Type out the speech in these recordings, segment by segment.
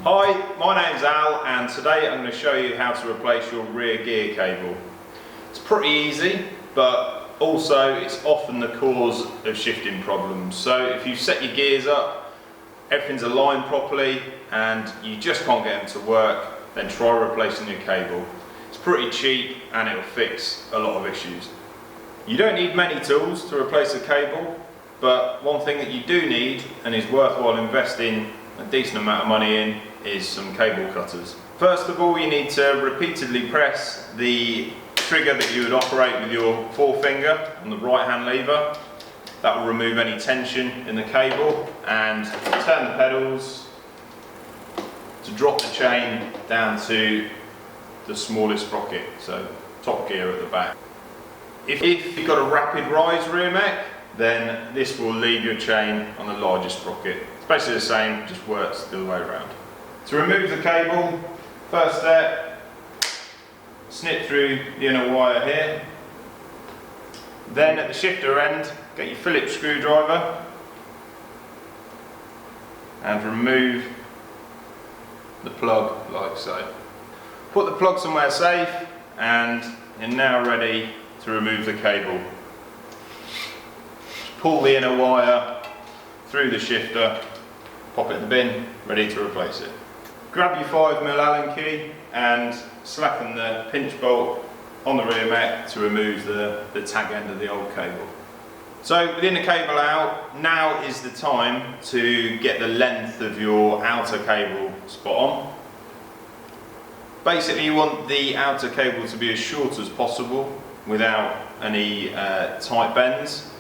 Hi, my name's Al and today I'm going to show you how to replace your rear gear cable. It's pretty easy, but also it's often the cause of shifting problems. So if you set your gears up, everything's aligned properly and you just can't get them to work, then try replacing your cable. It's pretty cheap and it'll fix a lot of issues. You don't need many tools to replace a cable, but one thing that you do need and is worthwhile investing a decent amount of money in is some cable cutters. First of all, you need to repeatedly press the trigger that you would operate with your forefinger on the right hand lever. That will remove any tension in the cable, and turn the pedals to drop the chain down to the smallest sprocket, so top gear at the back. If you've got a rapid rise rear mech, then this will leave your chain on the largest sprocket. It's basically the same, just works the other way around. To remove the cable, first step, snip through the inner wire here. Then at the shifter end, get your Phillips screwdriver and remove the plug like so. Put the plug somewhere safe and you're now ready to remove the cable. Just pull the inner wire through the shifter, pop it in the bin, ready to replace it. Grab your 5mm Allen key and slacken the pinch bolt on the rear mech to remove the tag end of the old cable. So with the inner cable out, now is the time to get the length of your outer cable spot on. Basically you want the outer cable to be as short as possible without any tight bends.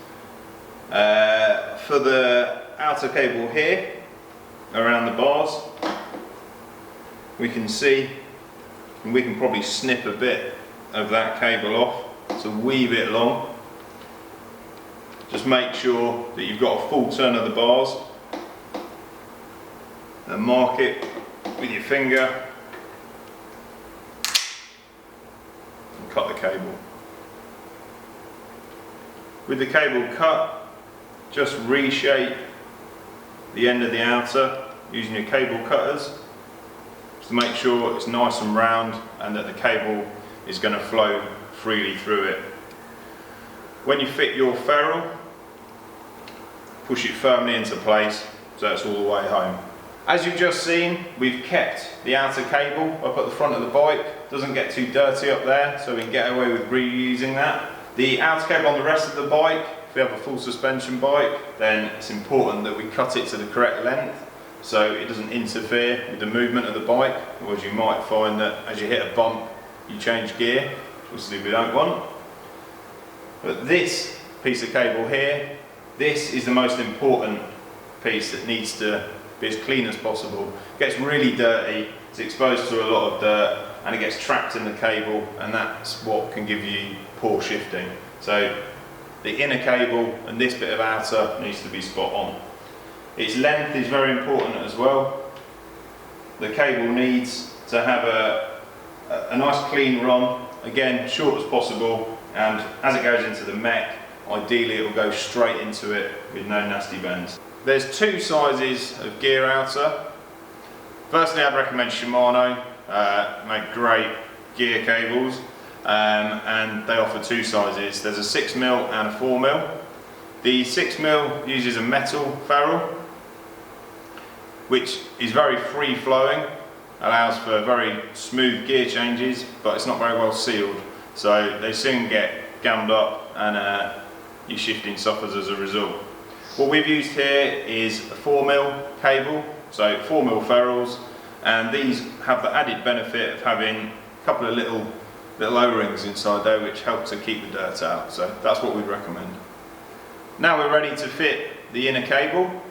For the outer cable here, around the bars, we can see, and we can probably snip a bit of that cable off. It's a wee bit long. Just make sure that you've got a full turn of the bars and mark it with your finger and cut the cable. With the cable cut, just reshape the end of the outer using your cable cutters to make sure it's nice and round and that the cable is going to flow freely through it. When you fit your ferrule, push it firmly into place so it's all the way home. As you've just seen, we've kept the outer cable up at the front of the bike. Doesn't get too dirty up there, so we can get away with reusing that. The outer cable on the rest of the bike, if we have a full suspension bike, then it's important that we cut it to the correct length so it doesn't interfere with the movement of the bike. Otherwise you might find that as you hit a bump you change gear, which obviously we don't want. But this piece of cable here, this is the most important piece that needs to be as clean as possible. It gets really dirty, it's exposed to a lot of dirt and it gets trapped in the cable, and that's what can give you poor shifting. So the inner cable and this bit of outer needs to be spot on. Its length is very important as well. The cable needs to have a nice clean run, again short as possible, and as it goes into the mech, ideally it will go straight into it with no nasty bends. There's two sizes of gear outer. Firstly, I'd recommend Shimano, make great gear cables, and they offer two sizes. There's a 6mm and a 4mm. The 6mm uses a metal ferrule, which is very free flowing, allows for very smooth gear changes, but it's not very well sealed, so they soon get gammed up and your shifting suffers as a result. What we've used here is a 4mm cable, so 4mm ferrules, and these have the added benefit of having a couple of little O-rings inside there which help to keep the dirt out, so that's what we'd recommend. Now we're ready to fit the inner cable.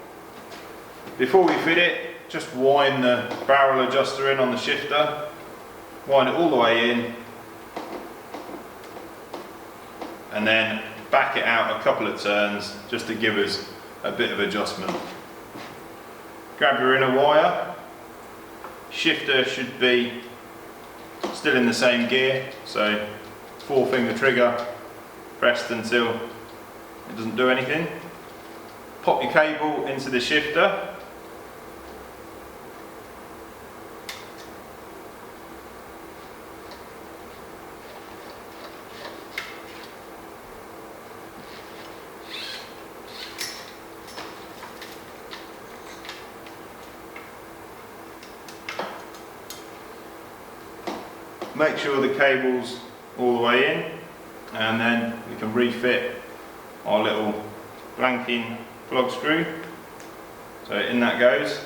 Before we fit it, just wind the barrel adjuster in on the shifter, wind it all the way in, and then back it out a couple of turns just to give us a bit of adjustment. Grab your inner wire, shifter should be still in the same gear, so forefinger trigger pressed until it doesn't do anything. Pop your cable into the shifter make sure the cable's all the way in, and then we can refit our little blanking plug screw. So in that goes.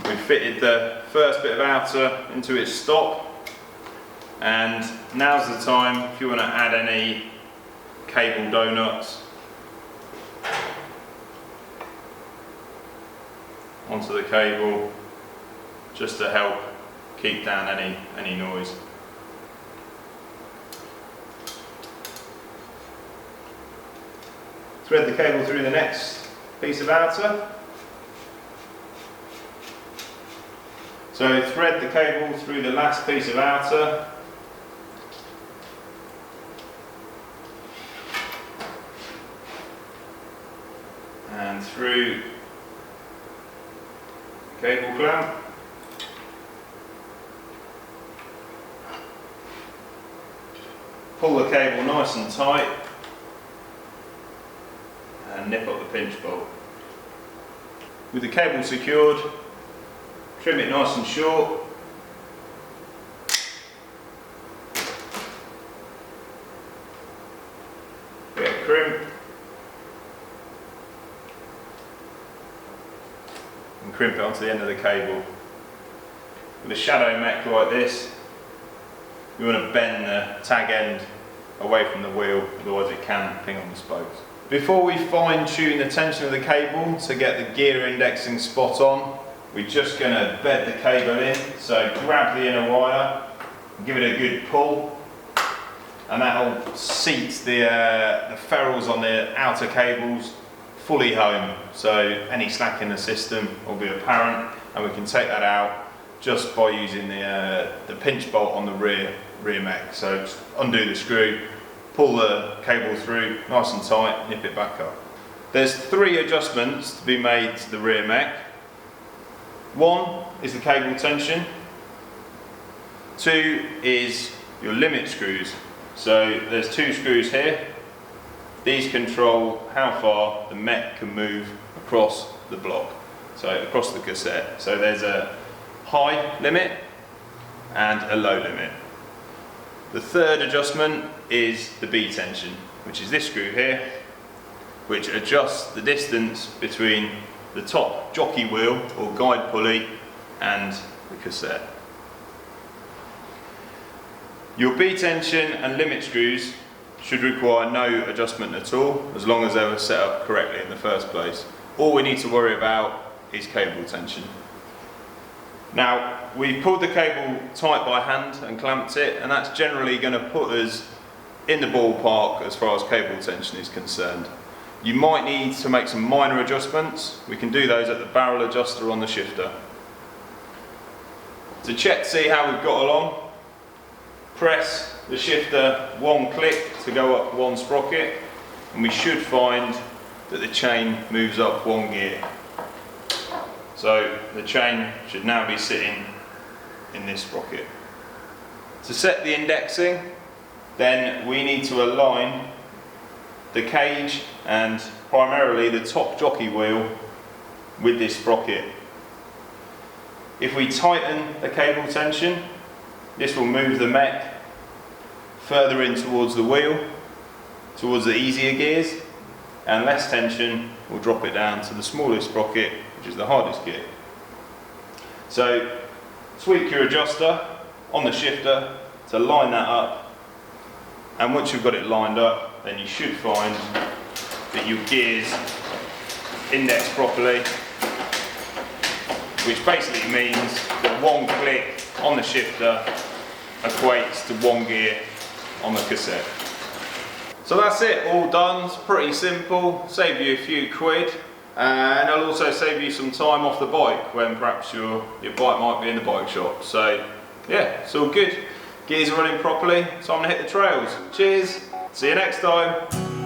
We've fitted the first bit of outer into its stop, and now's the time if you want to add any cable donuts onto the cable, just to help keep down any noise. Thread the cable through the next piece of outer. So thread the cable through the last piece of outer. And through the cable clamp. Pull the cable nice and tight and nip up the pinch bolt. With the cable secured, trim it nice and short. Bit of crimp. And crimp it onto the end of the cable. With a shadow mech like this, you want to bend the tag end away from the wheel, otherwise it can ping on the spokes. Before we fine tune the tension of the cable to get the gear indexing spot on, we're just going to bed the cable in. So grab the inner wire, give it a good pull, and that'll seat the ferrules on the outer cables fully home. So any slack in the system will be apparent, and we can take that out just by using the pinch bolt on the rear mech. So just undo the screw, pull the cable through nice and tight, nip it back up. There's 3 adjustments to be made to the rear mech. 1 is the cable tension. 2 is your limit screws. So there's 2 screws here. These control how far the mech can move across the block, so across the cassette. So there's a high limit and a low limit. The 3rd adjustment is the B tension, which is this screw here, which adjusts the distance between the top jockey wheel or guide pulley and the cassette. Your B tension and limit screws should require no adjustment at all, as long as they were set up correctly in the first place. All we need to worry about is cable tension. Now, we pulled the cable tight by hand and clamped it, and that's generally going to put us in the ballpark as far as cable tension is concerned. You might need to make some minor adjustments. We can do those at the barrel adjuster on the shifter. To check to see how we've got along, press the shifter 1 click to go up 1 sprocket, and we should find that the chain moves up 1 gear. So the chain should now be sitting in this sprocket. To set the indexing, then we need to align the cage and primarily the top jockey wheel with this sprocket. If we tighten the cable tension, this will move the mech further in towards the wheel, towards the easier gears, and less tension will drop it down to the smallest sprocket, which is the hardest gear. So tweak your adjuster on the shifter to line that up, and once you've got it lined up, then you should find that your gears index properly, which basically means that 1 click on the shifter equates to 1 gear on the cassette. So that's it, all done. It's pretty simple, save you a few quid, and it'll also save you some time off the bike when perhaps your bike might be in the bike shop. So yeah, it's all good. Gears are running properly, time to hit the trails. Cheers, see you next time.